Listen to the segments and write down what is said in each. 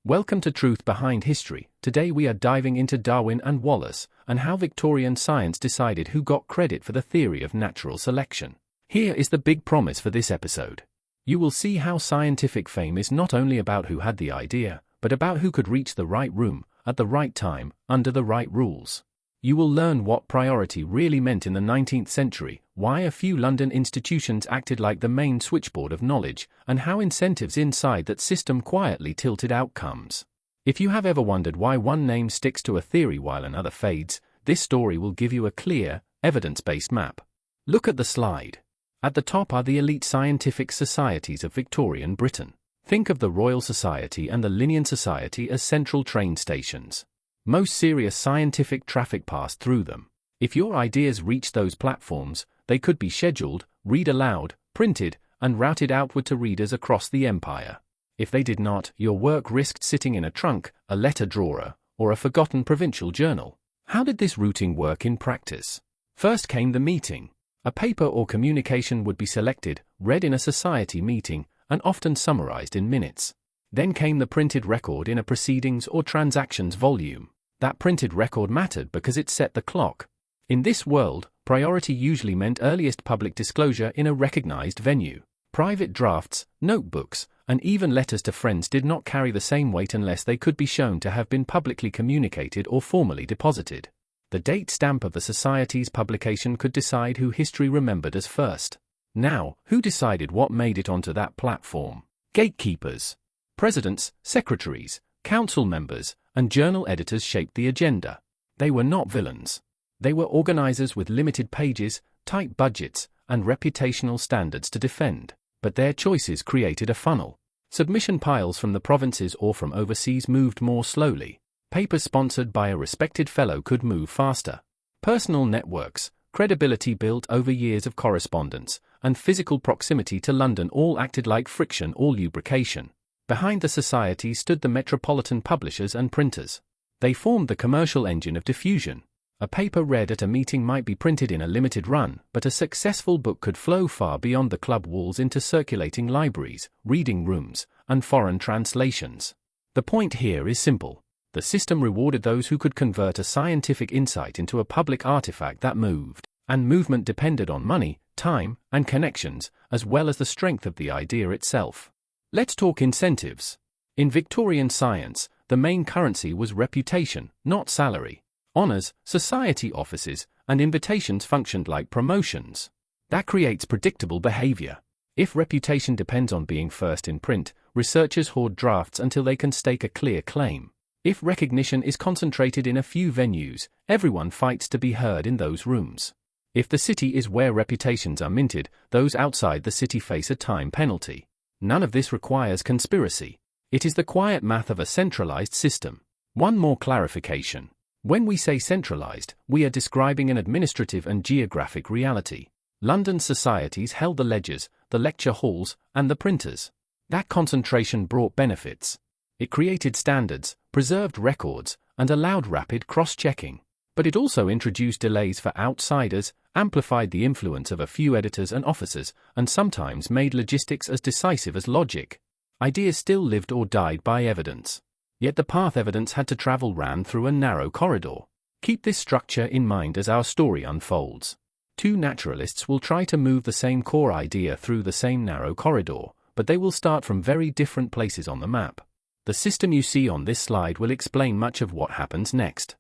Welcome to Truth Behind History. Today we are diving into Darwin and Wallace, and how Victorian science decided who got credit for the theory of natural selection. Here is the big promise for this episode. You will see how scientific fame is not only about who had the idea, but about who could reach the right room, at the right time, under the right rules. You will learn what priority really meant in the 19th century, why a few London institutions acted like the main switchboard of knowledge, and how incentives inside that system quietly tilted outcomes. If you have ever wondered why one name sticks to a theory while another fades, this story will give you a clear, evidence-based map. Look at the slide. At the top are the elite scientific societies of Victorian Britain. Think of the Royal Society and the Linnean Society as central train stations. Most serious scientific traffic passed through them. If your ideas reached those platforms, they could be scheduled, read aloud, printed, and routed outward to readers across the empire. If they did not, your work risked sitting in a trunk, a letter drawer, or a forgotten provincial journal. How did this routing work in practice? First came the meeting. A paper or communication would be selected, read in a society meeting, and often summarized in minutes. Then came the printed record in a proceedings or transactions volume. That printed record mattered because it set the clock. In this world, priority usually meant earliest public disclosure in a recognized venue. Private drafts, notebooks, and even letters to friends did not carry the same weight unless they could be shown to have been publicly communicated or formally deposited. The date stamp of the society's publication could decide who history remembered as first. Now, who decided what made it onto that platform? Gatekeepers. Presidents, secretaries, council members, and journal editors shaped the agenda. They were not villains. They were organizers with limited pages, tight budgets, and reputational standards to defend. But their choices created a funnel. Submission piles from the provinces or from overseas moved more slowly. Papers sponsored by a respected fellow could move faster. Personal networks, credibility built over years of correspondence, and physical proximity to London all acted like friction or lubrication. Behind the society stood the metropolitan publishers and printers. They formed the commercial engine of diffusion. A paper read at a meeting might be printed in a limited run, but a successful book could flow far beyond the club walls into circulating libraries, reading rooms, and foreign translations. The point here is simple. The system rewarded those who could convert a scientific insight into a public artifact that moved, and movement depended on money, time, and connections, as well as the strength of the idea itself. Let's talk incentives. In Victorian science, the main currency was reputation, not salary. Honors, society offices, and invitations functioned like promotions. That creates predictable behavior. If reputation depends on being first in print, researchers hoard drafts until they can stake a clear claim. If recognition is concentrated in a few venues, everyone fights to be heard in those rooms. If the city is where reputations are minted, those outside the city face a time penalty. None of this requires conspiracy. It is the quiet math of a centralized system. One more clarification. When we say centralized, we are describing an administrative and geographic reality. London's societies held the ledgers, the lecture halls, and the printers. That concentration brought benefits. It created standards, preserved records, and allowed rapid cross-checking. But it also introduced delays for outsiders, amplified the influence of a few editors and officers, and sometimes made logistics as decisive as logic. Ideas still lived or died by evidence. Yet the path evidence had to travel ran through a narrow corridor. Keep this structure in mind as our story unfolds. Two naturalists will try to move the same core idea through the same narrow corridor, but they will start from very different places on the map. The system you see on this slide will explain much of what happens next.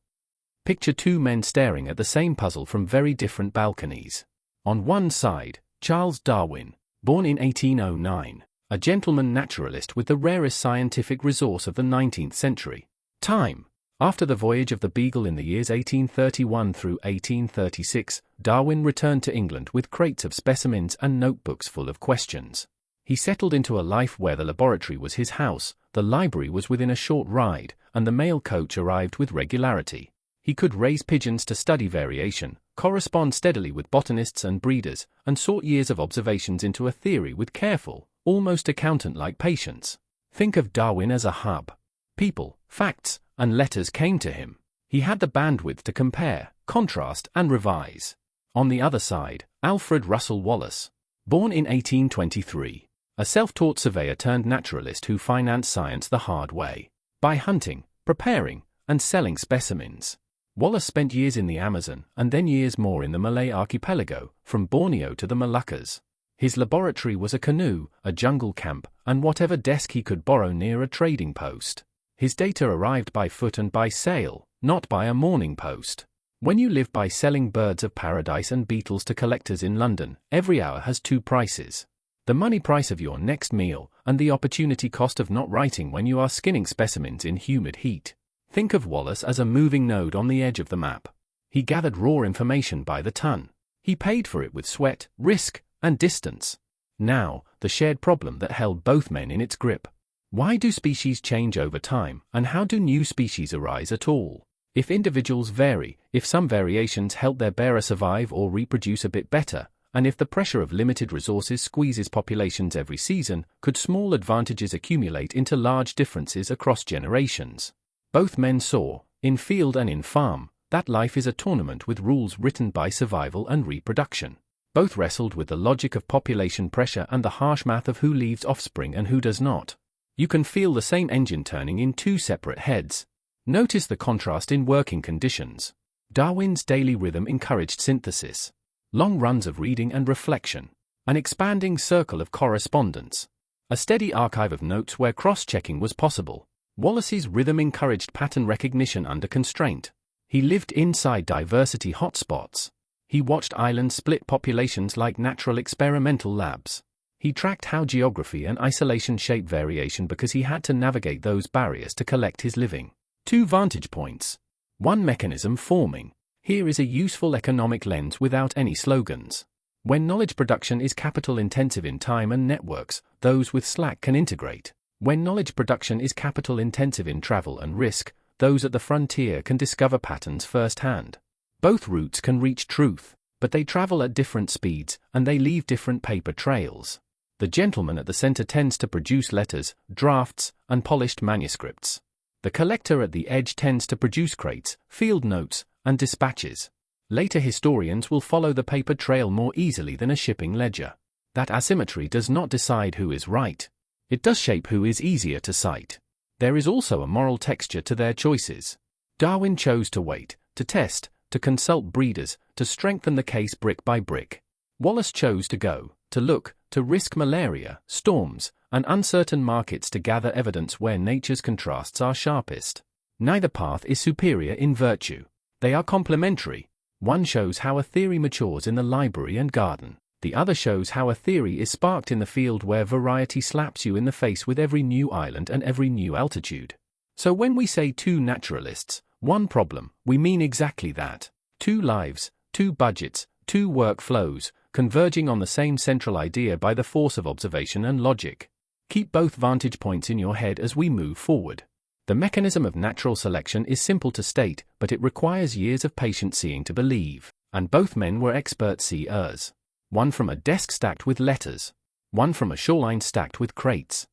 Picture two men staring at the same puzzle from very different balconies. On one side, Charles Darwin, born in 1809, a gentleman naturalist with the rarest scientific resource of the 19th century. Time. After the voyage of the Beagle in the years 1831 through 1836, Darwin returned to England with crates of specimens and notebooks full of questions. He settled into a life where the laboratory was his house, the library was within a short ride, and the mail coach arrived with regularity. He could raise pigeons to study variation, correspond steadily with botanists and breeders, and sort years of observations into a theory with careful, almost accountant-like patience. Think of Darwin as a hub. People, facts, and letters came to him. He had the bandwidth to compare, contrast, and revise. On the other side, Alfred Russel Wallace, born in 1823, a self-taught surveyor turned naturalist who financed science the hard way. by hunting, preparing, and selling specimens. Wallace spent years in the Amazon and then years more in the Malay archipelago, from Borneo to the Moluccas. His laboratory was a canoe, a jungle camp, and whatever desk he could borrow near a trading post. His data arrived by foot and by sail, not by a morning post. When you live by selling birds of paradise and beetles to collectors in London, every hour has two prices. The money price of your next meal, and the opportunity cost of not writing when you are skinning specimens in humid heat. Think of Wallace as a moving node on the edge of the map. He gathered raw information by the ton. He paid for it with sweat, risk, and distance. Now, the shared problem that held both men in its grip. Why do species change over time, and how do new species arise at all? If individuals vary, if some variations help their bearer survive or reproduce a bit better, and if the pressure of limited resources squeezes populations every season, could small advantages accumulate into large differences across generations? Both men saw, in field and in farm, that life is a tournament with rules written by survival and reproduction. Both wrestled with the logic of population pressure and the harsh math of who leaves offspring and who does not. You can feel the same engine turning in two separate heads. Notice the contrast in working conditions. Darwin's daily rhythm encouraged synthesis. Long runs of reading and reflection. An expanding circle of correspondence. A steady archive of notes where cross-checking was possible. Wallace's rhythm encouraged pattern recognition under constraint. He lived inside diversity hotspots. He watched islands split populations like natural experimental labs. He tracked how geography and isolation shape variation because he had to navigate those barriers to collect his living. 2 vantage points. 1 mechanism forming. Here is a useful economic lens without any slogans. When knowledge production is capital intensive in time and networks, those with slack can integrate. When knowledge production is capital intensive in travel and risk, those at the frontier can discover patterns firsthand. Both routes can reach truth, but they travel at different speeds and they leave different paper trails. The gentleman at the center tends to produce letters, drafts, and polished manuscripts. The collector at the edge tends to produce crates, field notes, and dispatches. Later historians will follow the paper trail more easily than a shipping ledger. That asymmetry does not decide who is right. It does shape who is easier to cite. There is also a moral texture to their choices. Darwin chose to wait, to test, to consult breeders, to strengthen the case brick by brick. Wallace chose to go, to look, to risk malaria, storms, and uncertain markets to gather evidence where nature's contrasts are sharpest. Neither path is superior in virtue. They are complementary. One shows how a theory matures in the library and garden. The other shows how a theory is sparked in the field where variety slaps you in the face with every new island and every new altitude. So when we say 2 naturalists, 1 problem, we mean exactly that. 2 lives, 2 budgets, 2 workflows, converging on the same central idea by the force of observation and logic. Keep both vantage points in your head as we move forward. The mechanism of natural selection is simple to state, but it requires years of patient seeing to believe, and both men were expert seers. One from a desk stacked with letters, one from a shoreline stacked with crates.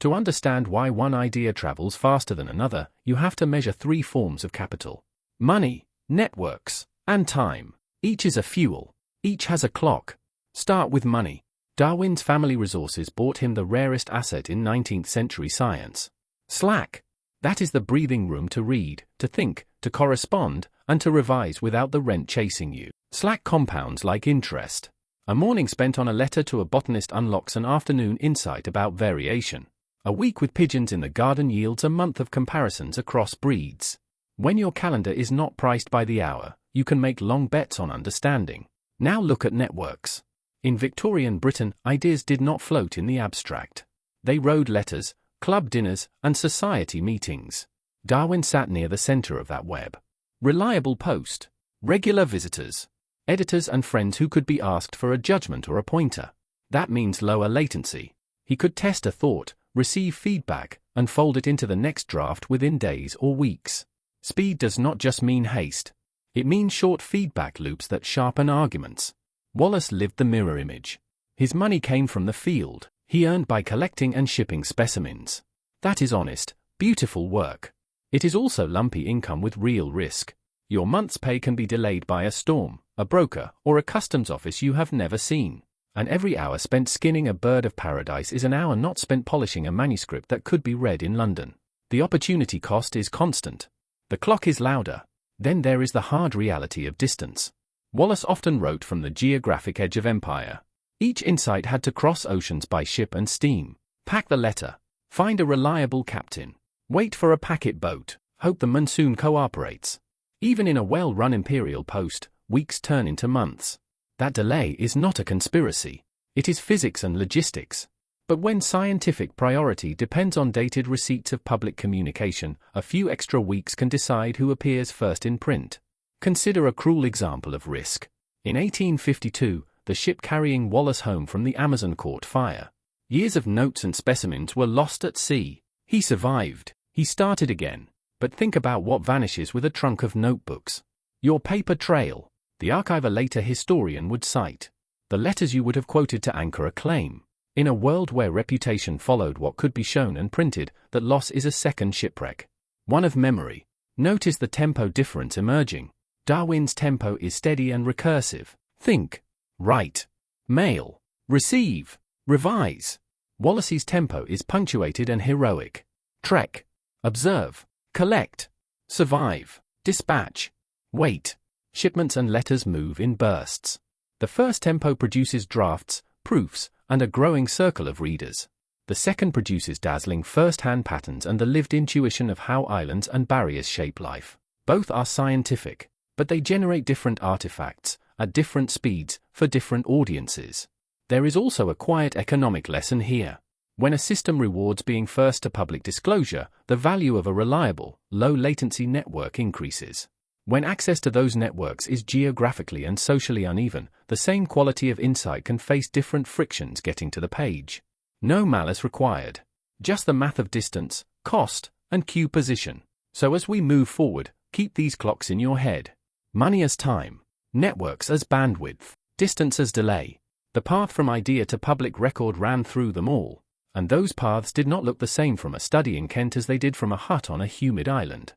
To understand why one idea travels faster than another, you have to measure 3 forms of capital: money, networks, and time. Each is a fuel. Each has a clock. Start with money. Darwin's family resources bought him the rarest asset in 19th century science: slack. That is the breathing room to read, to think, to correspond, and to revise without the rent chasing you. Slack compounds like interest. A morning spent on a letter to a botanist unlocks an afternoon insight about variation. A week with pigeons in the garden yields a month of comparisons across breeds. When your calendar is not priced by the hour, you can make long bets on understanding. Now look at networks. In Victorian Britain, ideas did not float in the abstract. They rode letters, club dinners, and society meetings. Darwin sat near the center of that web. Reliable post. Regular visitors. Editors and friends who could be asked for a judgment or a pointer. That means lower latency. He could test a thought, receive feedback, and fold it into the next draft within days or weeks. Speed does not just mean haste. It means short feedback loops that sharpen arguments. Wallace lived the mirror image. His money came from the field. He earned by collecting and shipping specimens. That is honest, beautiful work. It is also lumpy income with real risk. Your month's pay can be delayed by a storm, a broker, or a customs office you have never seen. And every hour spent skinning a bird of paradise is an hour not spent polishing a manuscript that could be read in London. The opportunity cost is constant. The clock is louder. Then there is the hard reality of distance. Wallace often wrote from the geographic edge of empire. Each insight had to cross oceans by ship and steam. Pack the letter. Find a reliable captain. Wait for a packet boat. Hope the monsoon cooperates. Even in a well-run imperial post, weeks turn into months. That delay is not a conspiracy. It is physics and logistics. But when scientific priority depends on dated receipts of public communication, a few extra weeks can decide who appears first in print. Consider a cruel example of risk. In 1852, the ship carrying Wallace home from the Amazon caught fire. Years of notes and specimens were lost at sea. He survived. He started again. But think about what vanishes with a trunk of notebooks. Your paper trail. The archiver, later historian, would cite the letters you would have quoted to anchor a claim. In a world where reputation followed what could be shown and printed, that loss is a second shipwreck. One of memory. Notice the tempo difference emerging. Darwin's tempo is steady and recursive. Think. Write. Mail. Receive. Revise. Wallace's tempo is punctuated and heroic. Trek. Observe. Collect. Survive. Dispatch. Wait. Shipments and letters move in bursts. The first tempo produces drafts, proofs, and a growing circle of readers. The second produces dazzling first-hand patterns and the lived intuition of how islands and barriers shape life. Both are scientific, but they generate different artifacts, at different speeds, for different audiences. There is also a quiet economic lesson here. When a system rewards being first to public disclosure, the value of a reliable, low-latency network increases. When access to those networks is geographically and socially uneven, the same quality of insight can face different frictions getting to the page. No malice required. Just the math of distance, cost, and queue position. So as we move forward, keep these clocks in your head. Money as time. Networks as bandwidth. Distance as delay. The path from idea to public record ran through them all. And those paths did not look the same from a study in Kent as they did from a hut on a humid island.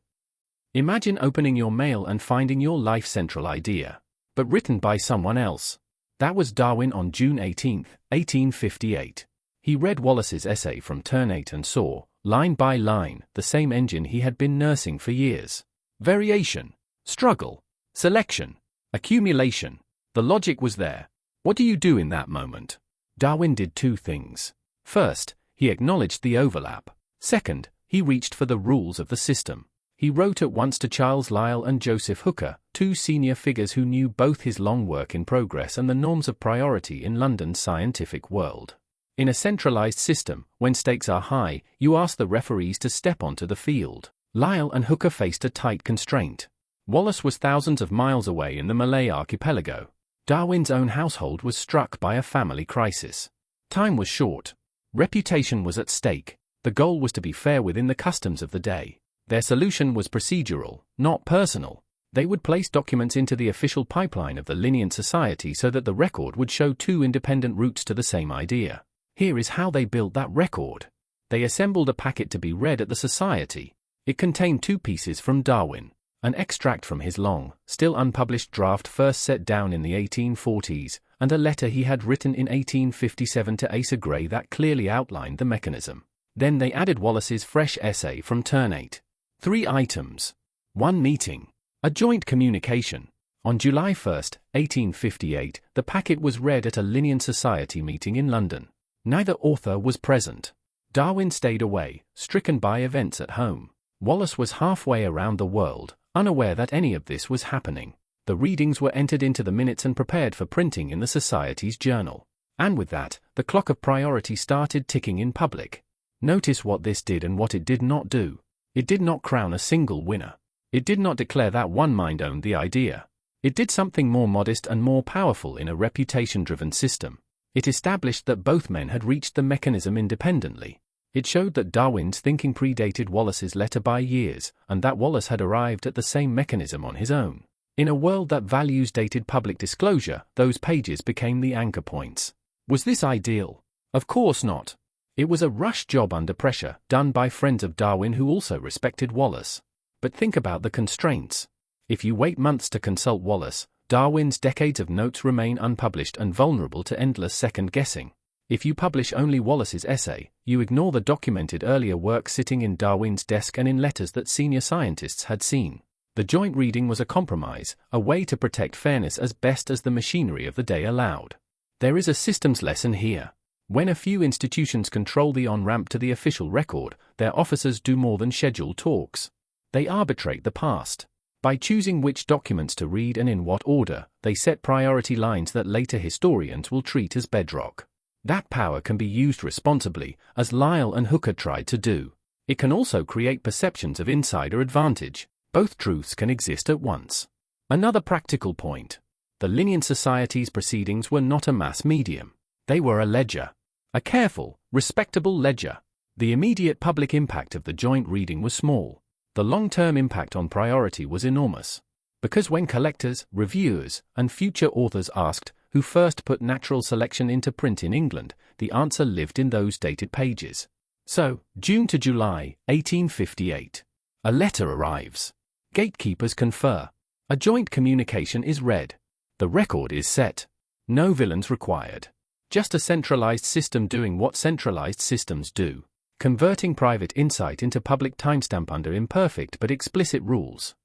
Imagine opening your mail and finding your life central idea, but written by someone else. That was Darwin on June 18, 1858. He read Wallace's essay from turn 8 and saw, line by line, the same engine he had been nursing for years. Variation, struggle, selection, accumulation. The logic was there. What do you do in that moment? Darwin did two things. First, he acknowledged the overlap. Second, he reached for the rules of the system. He wrote at once to Charles Lyell and Joseph Hooker, two senior figures who knew both his long work in progress and the norms of priority in London's scientific world. In a centralized system, when stakes are high, you ask the referees to step onto the field. Lyell and Hooker faced a tight constraint. Wallace was thousands of miles away in the Malay archipelago. Darwin's own household was struck by a family crisis. Time was short. Reputation was at stake. The goal was to be fair within the customs of the day. Their solution was procedural, not personal. They would place documents into the official pipeline of the Linnean Society so that the record would show two independent routes to the same idea. Here is how they built that record. They assembled a packet to be read at the Society. It contained two pieces from Darwin, an extract from his long, still unpublished draft first set down in the 1840s, and a letter he had written in 1857 to Asa Gray that clearly outlined the mechanism. Then they added Wallace's fresh essay from turn 8. 3 items. 1 meeting. A joint communication. On July 1, 1858, the packet was read at a Linnean Society meeting in London. Neither author was present. Darwin stayed away, stricken by events at home. Wallace was halfway around the world, unaware that any of this was happening. The readings were entered into the minutes and prepared for printing in the Society's journal. And with that, the clock of priority started ticking in public. Notice what this did and what it did not do. It did not crown a single winner. It did not declare that one mind owned the idea. It did something more modest and more powerful in a reputation-driven system. It established that both men had reached the mechanism independently. It showed that Darwin's thinking predated Wallace's letter by years, and that Wallace had arrived at the same mechanism on his own. In a world that values dated public disclosure, those pages became the anchor points. Was this ideal? Of course not. It was a rush job under pressure, done by friends of Darwin who also respected Wallace. But think about the constraints. If you wait months to consult Wallace, Darwin's decades of notes remain unpublished and vulnerable to endless second-guessing. If you publish only Wallace's essay, you ignore the documented earlier work sitting in Darwin's desk and in letters that senior scientists had seen. The joint reading was a compromise, a way to protect fairness as best as the machinery of the day allowed. There is a systems lesson here. When a few institutions control the on-ramp to the official record, their officers do more than schedule talks. They arbitrate the past. By choosing which documents to read and in what order, they set priority lines that later historians will treat as bedrock. That power can be used responsibly, as Lyell and Hooker tried to do. It can also create perceptions of insider advantage. Both truths can exist at once. Another practical point. The Linnean Society's proceedings were not a mass medium. They were a ledger. A careful, respectable ledger. The immediate public impact of the joint reading was small. The long-term impact on priority was enormous. Because when collectors, reviewers, and future authors asked, who first put natural selection into print in England, the answer lived in those dated pages. So, June to July, 1858. A letter arrives. Gatekeepers confer. A joint communication is read. The record is set. No villains required. Just a centralized system doing what centralized systems do. Converting private insight into public timestamp under imperfect but explicit rules.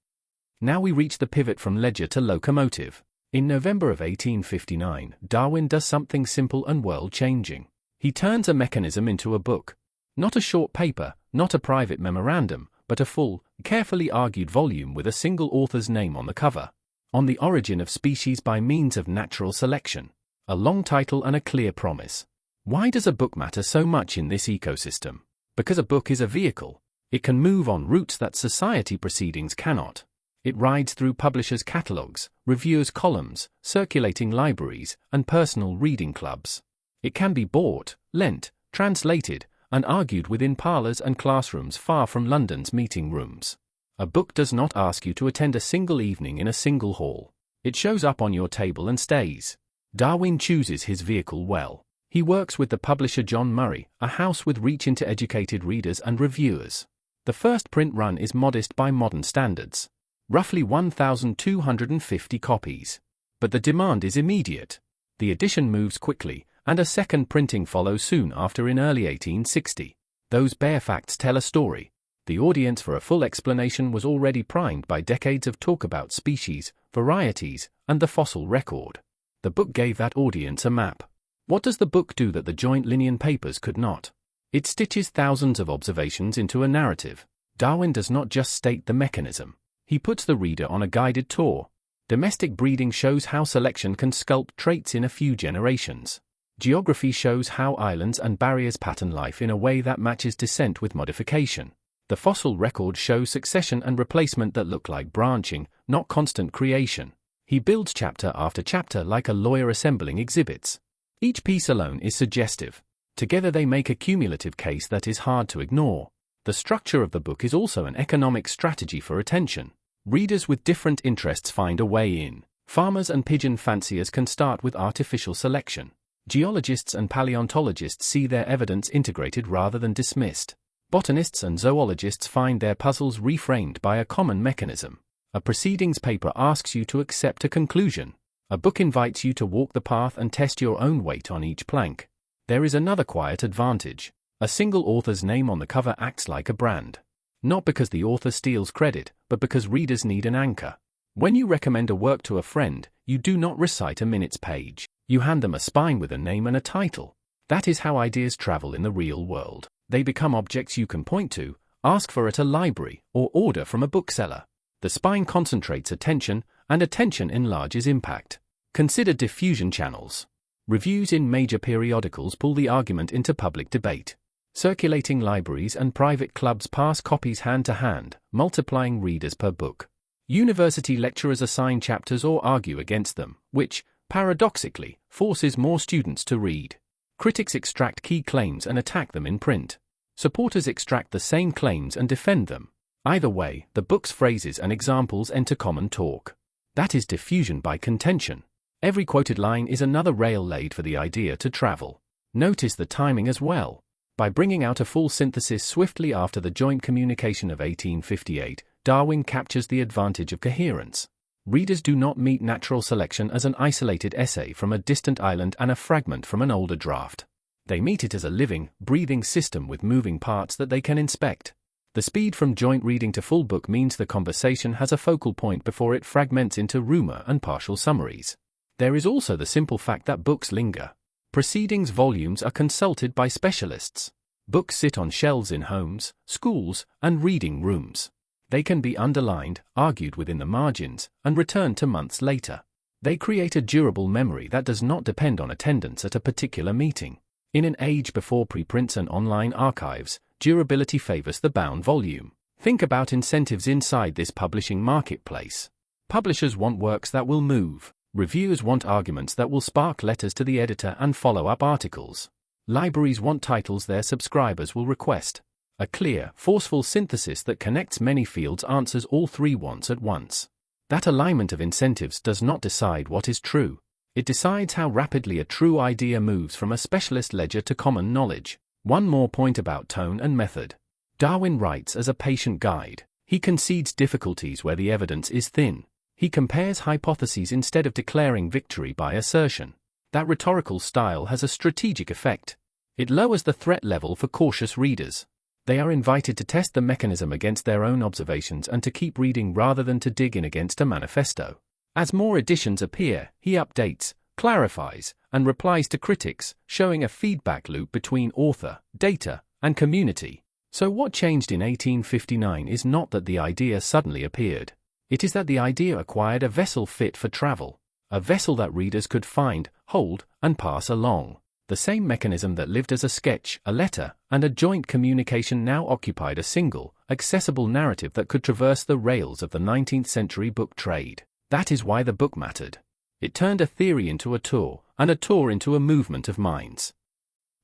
Now we reach the pivot from ledger to locomotive. In November of 1859, Darwin does something simple and world-changing. He turns a mechanism into a book. Not a short paper, not a private memorandum, but a full, carefully argued volume with a single author's name on the cover. On the origin of species by means of natural selection. A long title and a clear promise. Why does a book matter so much in this ecosystem? Because a book is a vehicle. It can move on routes that society proceedings cannot. It rides through publishers' catalogues, reviewers' columns, circulating libraries, and personal reading clubs. It can be bought, lent, translated, and argued within parlours and classrooms far from London's meeting rooms. A book does not ask you to attend a single evening in a single hall. It shows up on your table and stays. Darwin chooses his vehicle well. He works with the publisher John Murray, a house with reach into educated readers and reviewers. The first print run is modest by modern standards. Roughly 1,250 copies. But the demand is immediate. The edition moves quickly, and a second printing follows soon after in early 1860. Those bare facts tell a story. The audience for a full explanation was already primed by decades of talk about species, varieties, and the fossil record. The book gave that audience a map. What does the book do that the joint Linnean papers could not? It stitches thousands of observations into a narrative. Darwin does not just state the mechanism. He puts the reader on a guided tour. Domestic breeding shows how selection can sculpt traits in a few generations. Geography shows how islands and barriers pattern life in a way that matches descent with modification. The fossil record shows succession and replacement that look like branching, not constant creation. He builds chapter after chapter like a lawyer assembling exhibits. Each piece alone is suggestive. Together they make a cumulative case that is hard to ignore. The structure of the book is also an economic strategy for attention. Readers with different interests find a way in. Farmers and pigeon fanciers can start with artificial selection. Geologists and paleontologists see their evidence integrated rather than dismissed. Botanists and zoologists find their puzzles reframed by a common mechanism. A proceedings paper asks you to accept a conclusion. A book invites you to walk the path and test your own weight on each plank. There is another quiet advantage. A single author's name on the cover acts like a brand. Not because the author steals credit, but because readers need an anchor. When you recommend a work to a friend, you do not recite a minute's page. You hand them a spine with a name and a title. That is how ideas travel in the real world. They become objects you can point to, ask for at a library, or order from a bookseller. The spine concentrates attention, and attention enlarges impact. Consider diffusion channels. Reviews in major periodicals pull the argument into public debate. Circulating libraries and private clubs pass copies hand to hand, multiplying readers per book. University lecturers assign chapters or argue against them, which, paradoxically, forces more students to read. Critics extract key claims and attack them in print. Supporters extract the same claims and defend them. Either way, the book's phrases and examples enter common talk. That is diffusion by contention. Every quoted line is another rail laid for the idea to travel. Notice the timing as well. By bringing out a full synthesis swiftly after the joint communication of 1858, Darwin captures the advantage of coherence. Readers do not meet natural selection as an isolated essay from a distant island and a fragment from an older draft. They meet it as a living, breathing system with moving parts that they can inspect. The speed from joint reading to full book means the conversation has a focal point before it fragments into rumor and partial summaries. There is also the simple fact that books linger. Proceedings volumes are consulted by specialists. Books sit on shelves in homes, schools, and reading rooms. They can be underlined, argued within the margins, and returned to months later. They create a durable memory that does not depend on attendance at a particular meeting. In an age before preprints and online archives, durability favors the bound volume. Think about incentives inside this publishing marketplace. Publishers want works that will move. Reviewers want arguments that will spark letters to the editor and follow-up articles. Libraries want titles their subscribers will request. A clear, forceful synthesis that connects many fields answers all three wants at once. That alignment of incentives does not decide what is true. It decides how rapidly a true idea moves from a specialist ledger to common knowledge. One more point about tone and method. Darwin writes as a patient guide. He concedes difficulties where the evidence is thin. He compares hypotheses instead of declaring victory by assertion. That rhetorical style has a strategic effect. It lowers the threat level for cautious readers. They are invited to test the mechanism against their own observations and to keep reading rather than to dig in against a manifesto. As more editions appear, he updates, clarifies, and replies to critics, showing a feedback loop between author, data, and community. So what changed in 1859 is not that the idea suddenly appeared. It is that the idea acquired a vessel fit for travel, a vessel that readers could find, hold, and pass along. The same mechanism that lived as a sketch, a letter, and a joint communication now occupied a single, accessible narrative that could traverse the rails of the 19th century book trade. That is why the book mattered. It turned a theory into a tour, and a tour into a movement of minds.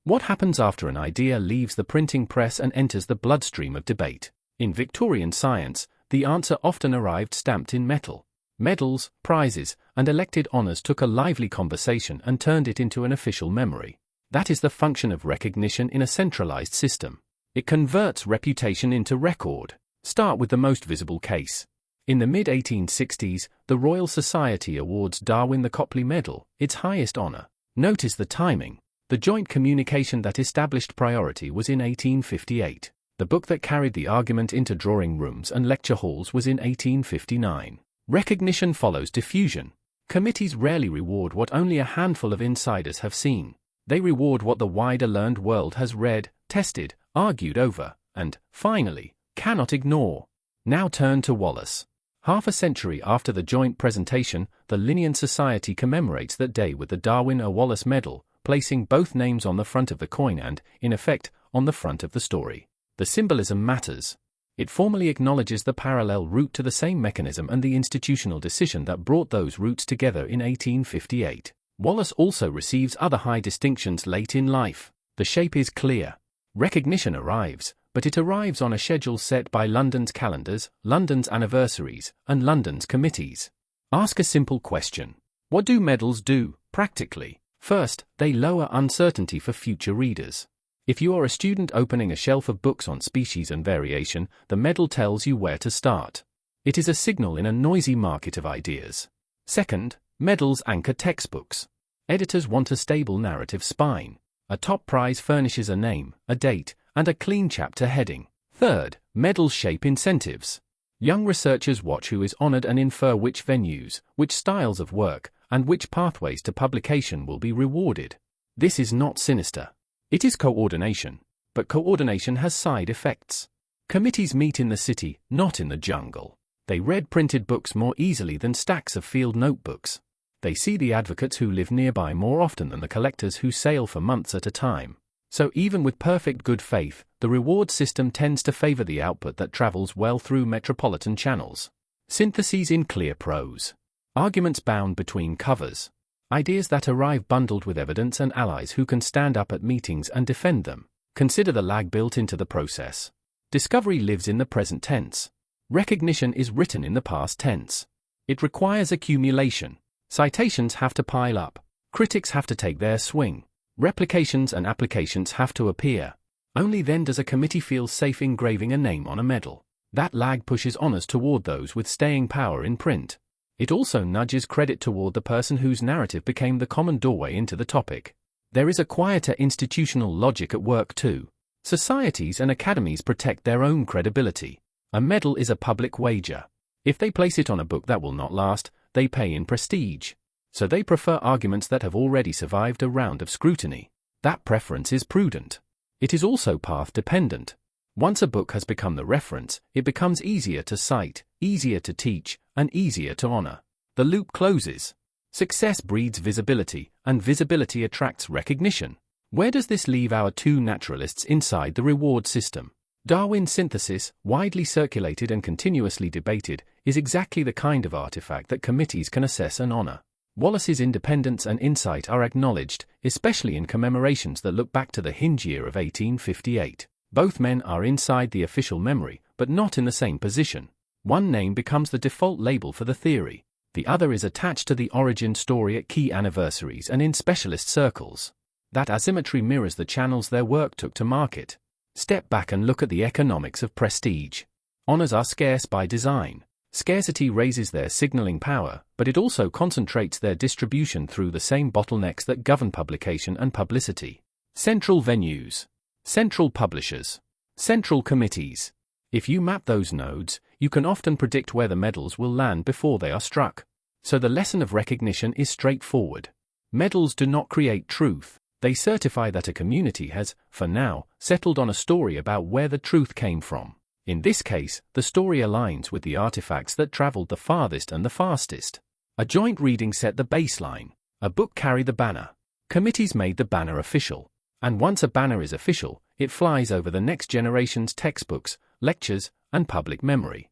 What happens after an idea leaves the printing press and enters the bloodstream of debate? In Victorian science, the answer often arrived stamped in metal. Medals, prizes, and elected honors took a lively conversation and turned it into an official memory. That is the function of recognition in a centralized system. It converts reputation into record. Start with the most visible case. In the mid-1860s, the Royal Society awards Darwin the Copley Medal, its highest honor. Notice the timing. The joint communication that established priority was in 1858. The book that carried the argument into drawing rooms and lecture halls was in 1859. Recognition follows diffusion. Committees rarely reward what only a handful of insiders have seen. They reward what the wider learned world has read, tested, argued over, and, finally, cannot ignore. Now turn to Wallace. Half a century after the joint presentation, the Linnean Society commemorates that day with the Darwin A. Wallace Medal, placing both names on the front of the coin and, in effect, on the front of the story. The symbolism matters. It formally acknowledges the parallel route to the same mechanism and the institutional decision that brought those roots together in 1858. Wallace also receives other high distinctions late in life. The shape is clear. Recognition arrives, but it arrives on a schedule set by London's calendars, London's anniversaries, and London's committees. Ask a simple question. What do medals do, practically? First, they lower uncertainty for future readers. If you are a student opening a shelf of books on species and variation, the medal tells you where to start. It is a signal in a noisy market of ideas. Second, medals anchor textbooks. Editors want a stable narrative spine. A top prize furnishes a name, a date, and a clean chapter heading. Third, medals shape incentives. Young researchers watch who is honored and infer which venues, which styles of work, and which pathways to publication will be rewarded. This is not sinister. It is coordination, but coordination has side effects. Committees meet in the city, not in the jungle. They read printed books more easily than stacks of field notebooks. They see the advocates who live nearby more often than the collectors who sail for months at a time. So even with perfect good faith, the reward system tends to favor the output that travels well through metropolitan channels. Syntheses in clear prose. Arguments bound between covers. Ideas that arrive bundled with evidence and allies who can stand up at meetings and defend them. Consider the lag built into the process. Discovery lives in the present tense. Recognition is written in the past tense. It requires accumulation. Citations have to pile up. Critics have to take their swing. Replications and applications have to appear. Only then does a committee feel safe engraving a name on a medal. That lag pushes honors toward those with staying power in print. It also nudges credit toward the person whose narrative became the common doorway into the topic. There is a quieter institutional logic at work too. Societies and academies protect their own credibility. A medal is a public wager. If they place it on a book that will not last, they pay in prestige. So they prefer arguments that have already survived a round of scrutiny. That preference is prudent. It is also path-dependent. Once a book has become the reference, it becomes easier to cite, easier to teach, and easier to honor. The loop closes. Success breeds visibility, and visibility attracts recognition. Where does this leave our two naturalists inside the reward system? Darwin's synthesis, widely circulated and continuously debated, is exactly the kind of artifact that committees can assess and honor. Wallace's independence and insight are acknowledged, especially in commemorations that look back to the hinge year of 1858. Both men are inside the official memory, but not in the same position. One name becomes the default label for the theory. The other is attached to the origin story at key anniversaries and in specialist circles. That asymmetry mirrors the channels their work took to market. Step back and look at the economics of prestige. Honors are scarce by design. Scarcity raises their signaling power, but it also concentrates their distribution through the same bottlenecks that govern publication and publicity. Central venues. Central publishers. Central committees. If you map those nodes, you can often predict where the medals will land before they are struck. So the lesson of recognition is straightforward. Medals do not create truth. They certify that a community has, for now, settled on a story about where the truth came from. In this case, the story aligns with the artifacts that traveled the farthest and the fastest. A joint reading set the baseline. A book carried the banner. Committees made the banner official. And once a banner is official, it flies over the next generation's textbooks, lectures, and public memory.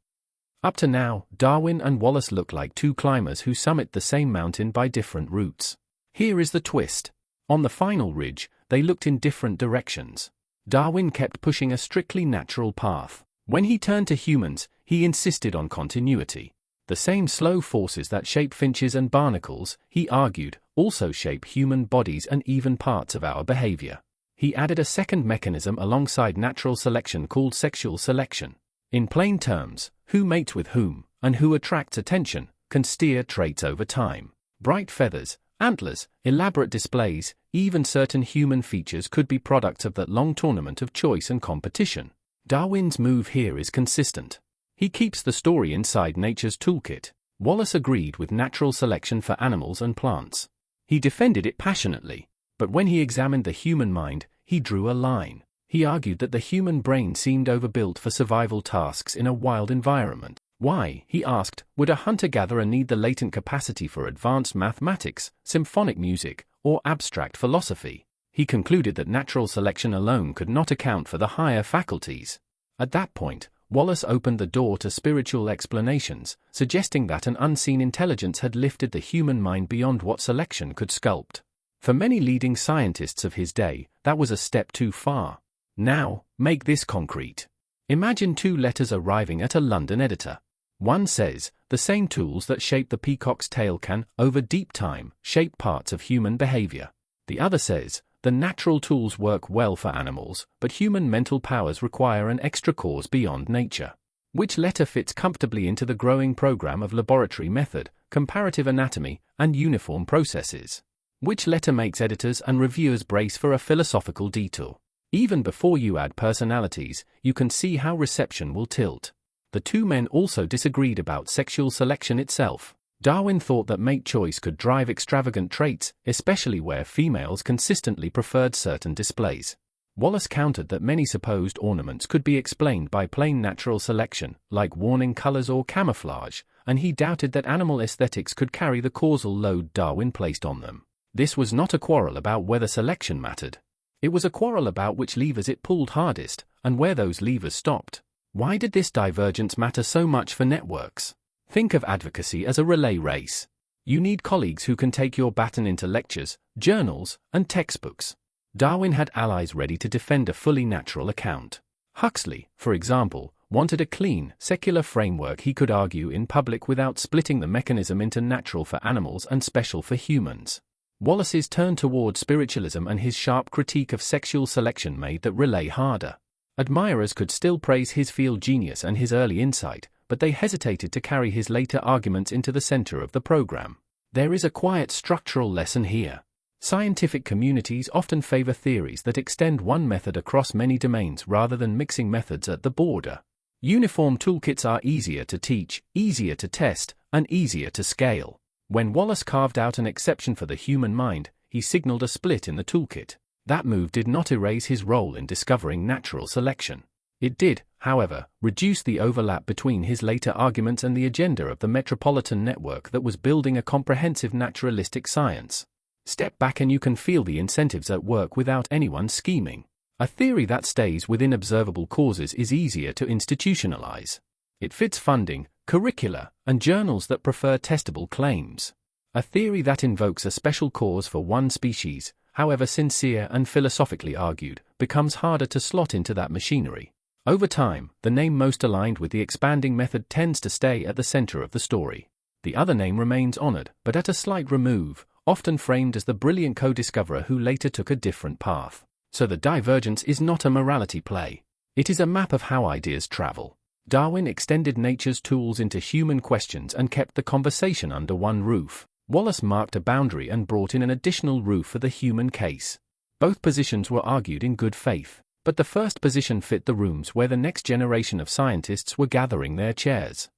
Up to now, Darwin and Wallace look like two climbers who summit the same mountain by different routes. Here is the twist. On the final ridge, they looked in different directions. Darwin kept pushing a strictly natural path. When he turned to humans, he insisted on continuity. The same slow forces that shape finches and barnacles, he argued, also shape human bodies and even parts of our behavior. He added a second mechanism alongside natural selection called sexual selection. In plain terms, who mates with whom, and who attracts attention, can steer traits over time. Bright feathers, antlers, elaborate displays, even certain human features could be products of that long tournament of choice and competition. Darwin's move here is consistent. He keeps the story inside nature's toolkit. Wallace agreed with natural selection for animals and plants. He defended it passionately. But when he examined the human mind, he drew a line. He argued that the human brain seemed overbuilt for survival tasks in a wild environment. Why, he asked, would a hunter-gatherer need the latent capacity for advanced mathematics, symphonic music, or abstract philosophy? He concluded that natural selection alone could not account for the higher faculties. At that point, Wallace opened the door to spiritual explanations, suggesting that an unseen intelligence had lifted the human mind beyond what selection could sculpt. For many leading scientists of his day, that was a step too far. Now, make this concrete. Imagine two letters arriving at a London editor. One says, the same tools that shape the peacock's tail can, over deep time, shape parts of human behavior. The other says, the natural tools work well for animals, but human mental powers require an extra cause beyond nature. Which letter fits comfortably into the growing program of laboratory method, comparative anatomy, and uniform processes? Which letter makes editors and reviewers brace for a philosophical detour? Even before you add personalities, you can see how reception will tilt. The two men also disagreed about sexual selection itself. Darwin thought that mate choice could drive extravagant traits, especially where females consistently preferred certain displays. Wallace countered that many supposed ornaments could be explained by plain natural selection, like warning colors or camouflage, and he doubted that animal aesthetics could carry the causal load Darwin placed on them. This was not a quarrel about whether selection mattered. It was a quarrel about which levers it pulled hardest, and where those levers stopped. Why did this divergence matter so much for networks? Think of advocacy as a relay race. You need colleagues who can take your baton into lectures, journals, and textbooks. Darwin had allies ready to defend a fully natural account. Huxley, for example, wanted a clean, secular framework he could argue in public without splitting the mechanism into natural for animals and special for humans. Wallace's turn toward spiritualism and his sharp critique of sexual selection made that relay harder. Admirers could still praise his field genius and his early insight, but they hesitated to carry his later arguments into the center of the program. There is a quiet structural lesson here. Scientific communities often favor theories that extend one method across many domains rather than mixing methods at the border. Uniform toolkits are easier to teach, easier to test, and easier to scale. When Wallace carved out an exception for the human mind, he signaled a split in the toolkit. That move did not erase his role in discovering natural selection. It did, however, reduce the overlap between his later arguments and the agenda of the metropolitan network that was building a comprehensive naturalistic science. Step back and you can feel the incentives at work without anyone scheming. A theory that stays within observable causes is easier to institutionalize. It fits funding, curricula, and journals that prefer testable claims. A theory that invokes a special cause for one species, however sincere and philosophically argued, becomes harder to slot into that machinery. Over time, the name most aligned with the expanding method tends to stay at the center of the story. The other name remains honored, but at a slight remove, often framed as the brilliant co-discoverer who later took a different path. So the divergence is not a morality play. It is a map of how ideas travel. Darwin extended nature's tools into human questions and kept the conversation under one roof. Wallace marked a boundary and brought in an additional roof for the human case. Both positions were argued in good faith, but the first position fit the rooms where the next generation of scientists were gathering their chairs.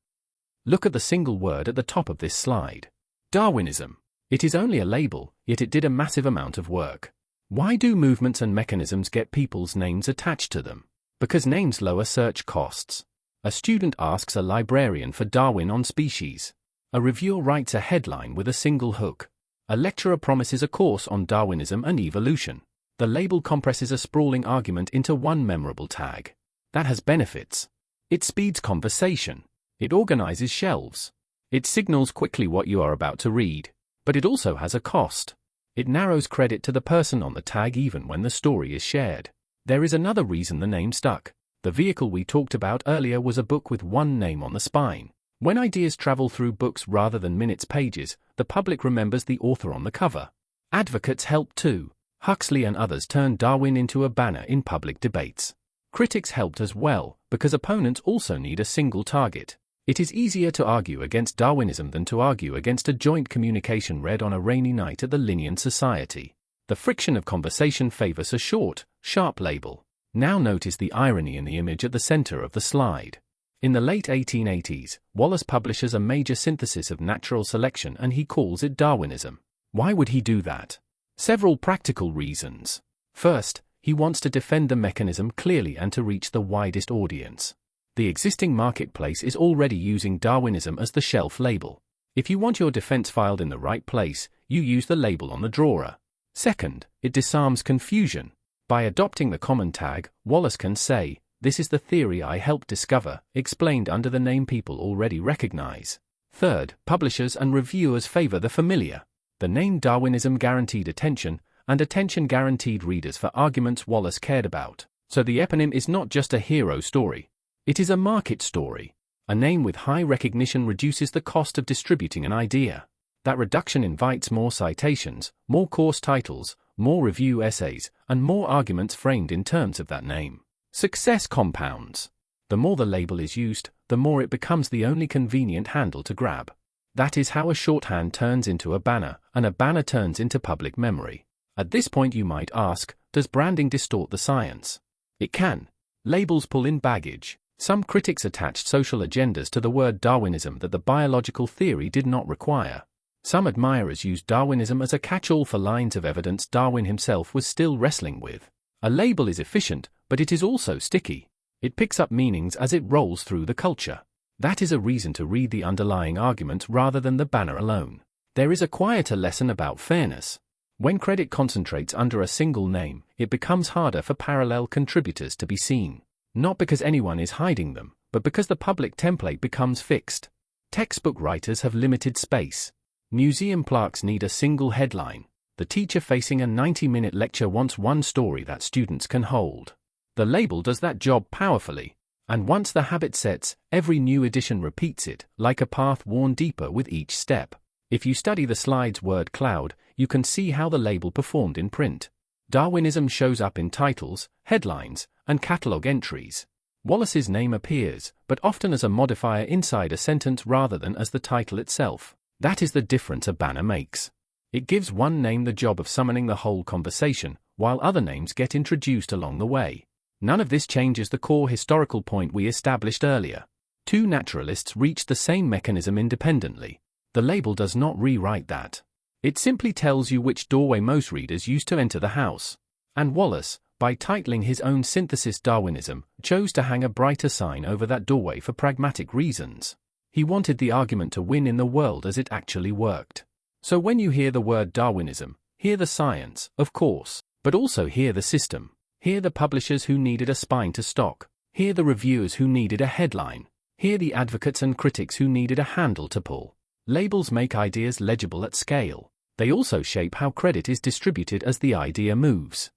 Look at the single word at the top of this slide. Darwinism. It is only a label, yet it did a massive amount of work. Why do movements and mechanisms get people's names attached to them? Because names lower search costs. A student asks a librarian for Darwin on species. A reviewer writes a headline with a single hook. A lecturer promises a course on Darwinism and evolution. The label compresses a sprawling argument into one memorable tag. That has benefits. It speeds conversation. It organizes shelves. It signals quickly what you are about to read. But it also has a cost. It narrows credit to the person on the tag even when the story is shared. There is another reason the name stuck. The vehicle we talked about earlier was a book with one name on the spine. When ideas travel through books rather than minutes pages, the public remembers the author on the cover. Advocates helped too. Huxley and others turned Darwin into a banner in public debates. Critics helped as well, because opponents also need a single target. It is easier to argue against Darwinism than to argue against a joint communication read on a rainy night at the Linnean Society. The friction of conversation favors a short, sharp label. Now notice the irony in the image at the center of the slide. In the late 1880s, Wallace publishes a major synthesis of natural selection and he calls it Darwinism. Why would he do that? Several practical reasons. First, he wants to defend the mechanism clearly and to reach the widest audience. The existing marketplace is already using Darwinism as the shelf label. If you want your defense filed in the right place, you use the label on the drawer. Second, it disarms confusion. By adopting the common tag, Wallace can say, "This is the theory I helped discover," explained under the name people already recognize. Third, publishers and reviewers favor the familiar. The name Darwinism guaranteed attention, and attention guaranteed readers for arguments Wallace cared about. So the eponym is not just a hero story. It is a market story. A name with high recognition reduces the cost of distributing an idea. That reduction invites more citations, more course titles, more review essays, and more arguments framed in terms of that name. Success compounds. The more the label is used, the more it becomes the only convenient handle to grab. That is how a shorthand turns into a banner, and a banner turns into public memory. At this point you might ask, does branding distort the science? It can. Labels pull in baggage. Some critics attached social agendas to the word Darwinism that the biological theory did not require. Some admirers used Darwinism as a catch-all for lines of evidence Darwin himself was still wrestling with. A label is efficient, but it is also sticky. It picks up meanings as it rolls through the culture. That is a reason to read the underlying argument rather than the banner alone. There is a quieter lesson about fairness. When credit concentrates under a single name, it becomes harder for parallel contributors to be seen. Not because anyone is hiding them, but because the public template becomes fixed. Textbook writers have limited space. Museum plaques need a single headline. The teacher facing a 90-minute lecture wants one story that students can hold. The label does that job powerfully. And once the habit sets, every new edition repeats it, like a path worn deeper with each step. If you study the slide's word cloud, you can see how the label performed in print. Darwinism shows up in titles, headlines, and catalogue entries. Wallace's name appears, but often as a modifier inside a sentence rather than as the title itself. That is the difference a banner makes. It gives one name the job of summoning the whole conversation, while other names get introduced along the way. None of this changes the core historical point we established earlier. Two naturalists reached the same mechanism independently. The label does not rewrite that. It simply tells you which doorway most readers used to enter the house. And Wallace, by titling his own synthesis Darwinism, chose to hang a brighter sign over that doorway for pragmatic reasons. He wanted the argument to win in the world as it actually worked. So when you hear the word Darwinism, hear the science, of course, but also hear the system. Hear the publishers who needed a spine to stock. Hear the reviewers who needed a headline. Hear the advocates and critics who needed a handle to pull. Labels make ideas legible at scale. They also shape how credit is distributed as the idea moves.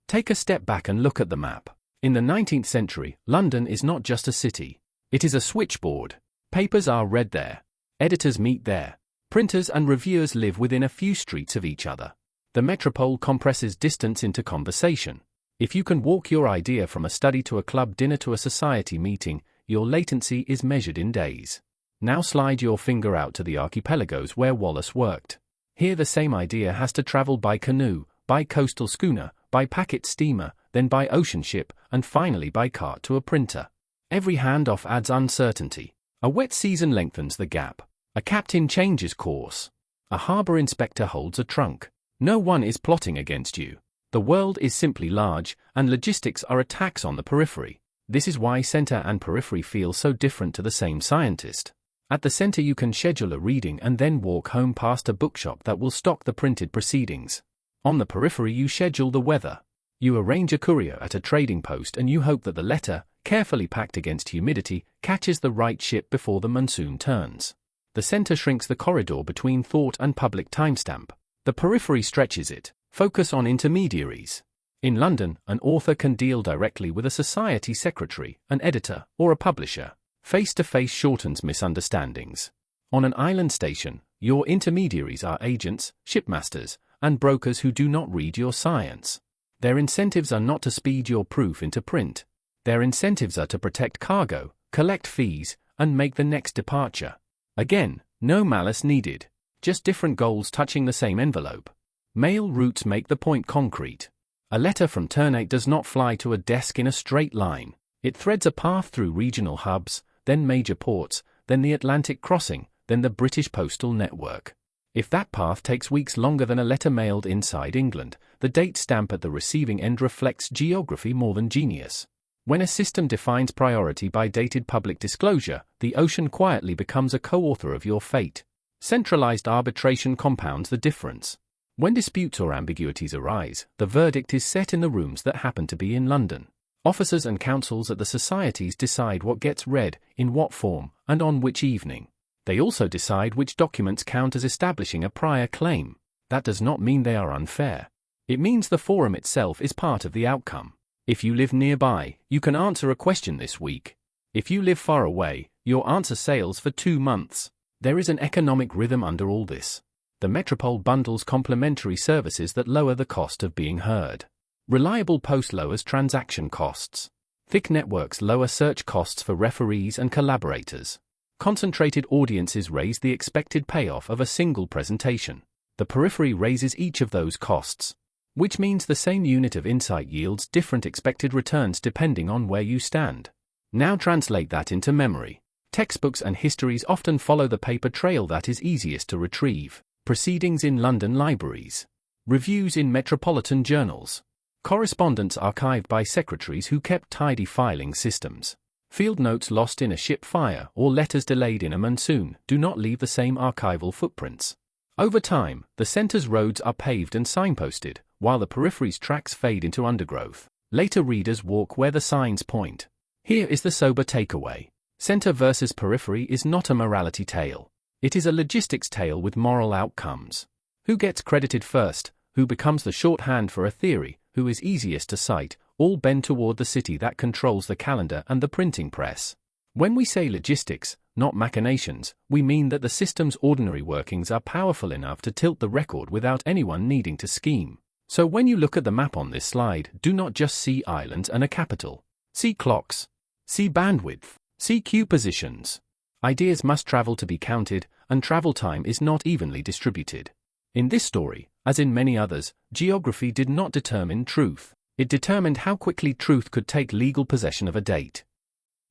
Take a step back and look at the map. In the 19th century, London is not just a city. It is a switchboard. Papers are read there. Editors meet there. Printers and reviewers live within a few streets of each other. The metropole compresses distance into conversation. If you can walk your idea from a study to a club dinner to a society meeting, your latency is measured in days. Now slide your finger out to the archipelagos where Wallace worked. Here the same idea has to travel by canoe, by coastal schooner, by packet steamer, then by ocean ship, and finally by cart to a printer. Every handoff adds uncertainty. A wet season lengthens the gap. A captain changes course. A harbor inspector holds a trunk. No one is plotting against you. The world is simply large, and logistics are a tax on the periphery. This is why center and periphery feel so different to the same scientist. At the center you can schedule a reading and then walk home past a bookshop that will stock the printed proceedings. On the periphery you schedule the weather. You arrange a courier at a trading post and you hope that the letter, carefully packed against humidity, catches the right ship before the monsoon turns. The center shrinks the corridor between thought and public timestamp. The periphery stretches it. Focus on intermediaries. In London, an author can deal directly with a society secretary, an editor, or a publisher. Face-to-face shortens misunderstandings. On an island station, your intermediaries are agents, shipmasters, and brokers who do not read your science. Their incentives are not to speed your proof into print. Their incentives are to protect cargo, collect fees, and make the next departure. Again, no malice needed. Just different goals touching the same envelope. Mail routes make the point concrete. A letter from Ternate does not fly to a desk in a straight line. It threads a path through regional hubs, then major ports, then the Atlantic crossing, then the British postal network. If that path takes weeks longer than a letter mailed inside England, the date stamp at the receiving end reflects geography more than genius. When a system defines priority by dated public disclosure, the ocean quietly becomes a co-author of your fate. Centralized arbitration compounds the difference. When disputes or ambiguities arise, the verdict is set in the rooms that happen to be in London. Officers and counsels at the societies decide what gets read, in what form, and on which evening. They also decide which documents count as establishing a prior claim. That does not mean they are unfair. It means the forum itself is part of the outcome. If you live nearby, you can answer a question this week. If you live far away, your answer sails for 2 months. There is an economic rhythm under all this. The metropole bundles complementary services that lower the cost of being heard. Reliable post lowers transaction costs. Thick networks lower search costs for referees and collaborators. Concentrated audiences raise the expected payoff of a single presentation. The periphery raises each of those costs, which means the same unit of insight yields different expected returns depending on where you stand. Now translate that into memory. Textbooks and histories often follow the paper trail that is easiest to retrieve. Proceedings in London libraries. Reviews in metropolitan journals. Correspondence archived by secretaries who kept tidy filing systems. Field notes lost in a ship fire or letters delayed in a monsoon do not leave the same archival footprints. Over time, the center's roads are paved and signposted, while the periphery's tracks fade into undergrowth. Later readers walk where the signs point. Here is the sober takeaway. Center versus periphery is not a morality tale. It is a logistics tale with moral outcomes. Who gets credited first, who becomes the shorthand for a theory, who is easiest to cite, all bend toward the city that controls the calendar and the printing press. When we say logistics, not machinations, we mean that the system's ordinary workings are powerful enough to tilt the record without anyone needing to scheme. So when you look at the map on this slide, do not just see islands and a capital. See clocks. See bandwidth. See queue positions. Ideas must travel to be counted, and travel time is not evenly distributed. In this story, as in many others, geography did not determine truth. It determined how quickly truth could take legal possession of a date.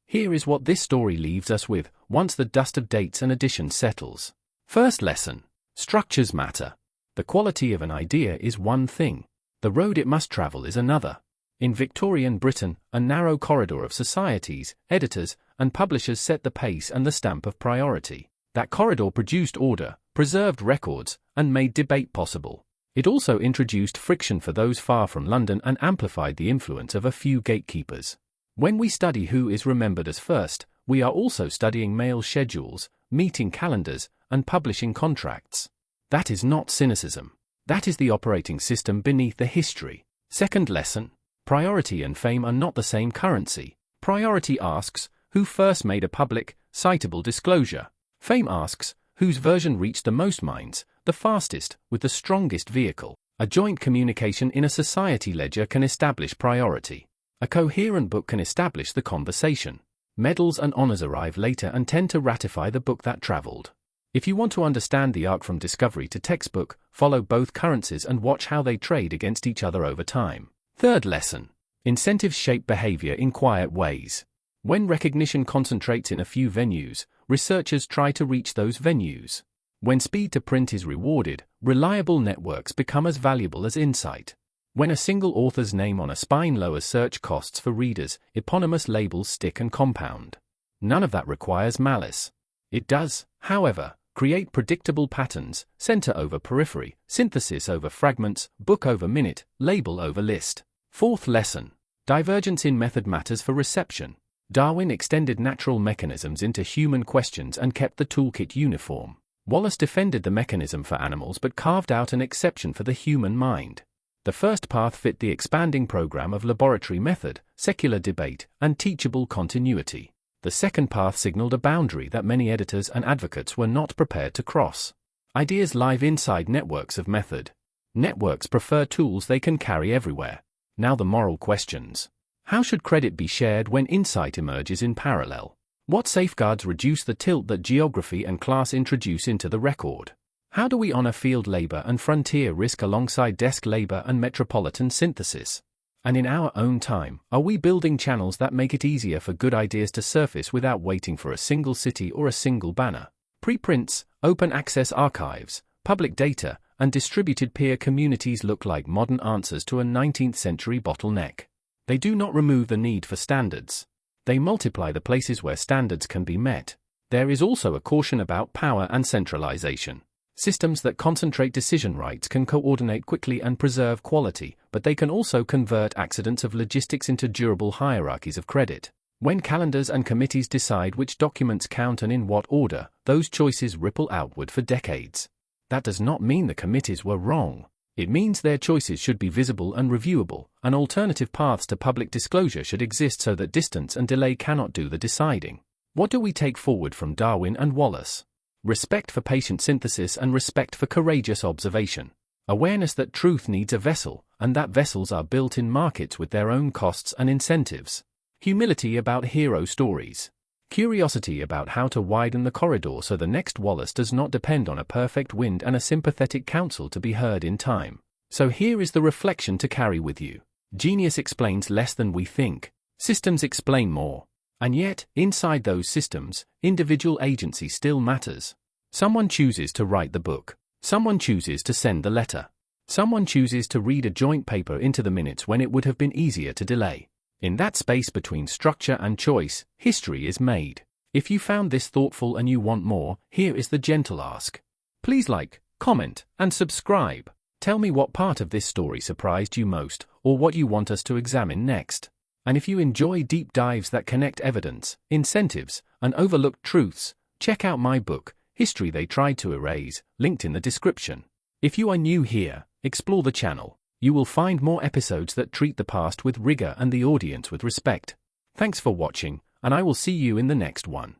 Here is what this story leaves us with, once the dust of dates and additions settles. First lesson. Structures matter. The quality of an idea is one thing. The road it must travel is another. In Victorian Britain, a narrow corridor of societies, editors, and publishers set the pace and the stamp of priority. That corridor produced order, preserved records, and made debate possible. It also introduced friction for those far from London and amplified the influence of a few gatekeepers. When we study who is remembered as first, we are also studying mail schedules, meeting calendars, and publishing contracts. That is not cynicism. That is the operating system beneath the history. Second lesson. Priority and fame are not the same currency. Priority asks, who first made a public, citable disclosure? Fame asks, whose version reached the most minds, the fastest, with the strongest vehicle. A joint communication in a society ledger can establish priority. A coherent book can establish the conversation. Medals and honors arrive later and tend to ratify the book that traveled. If you want to understand the arc from discovery to textbook, follow both currencies and watch how they trade against each other over time. Third lesson. Incentives shape behavior in quiet ways. When recognition concentrates in a few venues, researchers try to reach those venues. When speed to print is rewarded, reliable networks become as valuable as insight. When a single author's name on a spine lowers search costs for readers, eponymous labels stick and compound. None of that requires malice. It does, however, create predictable patterns, center over periphery, synthesis over fragments, book over minute, label over list. Fourth lesson. Divergence in method matters for reception. Darwin extended natural mechanisms into human questions and kept the toolkit uniform. Wallace defended the mechanism for animals but carved out an exception for the human mind. The first path fit the expanding program of laboratory method, secular debate, and teachable continuity. The second path signaled a boundary that many editors and advocates were not prepared to cross. Ideas live inside networks of method. Networks prefer tools they can carry everywhere. Now the moral questions. How should credit be shared when insight emerges in parallel? What safeguards reduce the tilt that geography and class introduce into the record? How do we honor field labor and frontier risk alongside desk labor and metropolitan synthesis? And in our own time, are we building channels that make it easier for good ideas to surface without waiting for a single city or a single banner? Preprints, open access archives, public data, and distributed peer communities look like modern answers to a 19th century bottleneck. They do not remove the need for standards. They multiply the places where standards can be met. There is also a caution about power and centralization. Systems that concentrate decision rights can coordinate quickly and preserve quality, but they can also convert accidents of logistics into durable hierarchies of credit. When calendars and committees decide which documents count and in what order, those choices ripple outward for decades. That does not mean the committees were wrong. It means their choices should be visible and reviewable, and alternative paths to public disclosure should exist so that distance and delay cannot do the deciding. What do we take forward from Darwin and Wallace? Respect for patient synthesis and respect for courageous observation. Awareness that truth needs a vessel, and that vessels are built in markets with their own costs and incentives. Humility about hero stories. Curiosity about how to widen the corridor so the next Wallace does not depend on a perfect wind and a sympathetic counsel to be heard in time. So here is the reflection to carry with you. Genius explains less than we think. Systems explain more. And yet, inside those systems, individual agency still matters. Someone chooses to write the book. Someone chooses to send the letter. Someone chooses to read a joint paper into the minutes when it would have been easier to delay. In that space between structure and choice, history is made. If you found this thoughtful and you want more, here is the gentle ask. Please like, comment, and subscribe. Tell me what part of this story surprised you most, or what you want us to examine next. And if you enjoy deep dives that connect evidence, incentives, and overlooked truths, check out my book, History They Tried to Erase, linked in the description. If you are new here, explore the channel. You will find more episodes that treat the past with rigor and the audience with respect. Thanks for watching, and I will see you in the next one.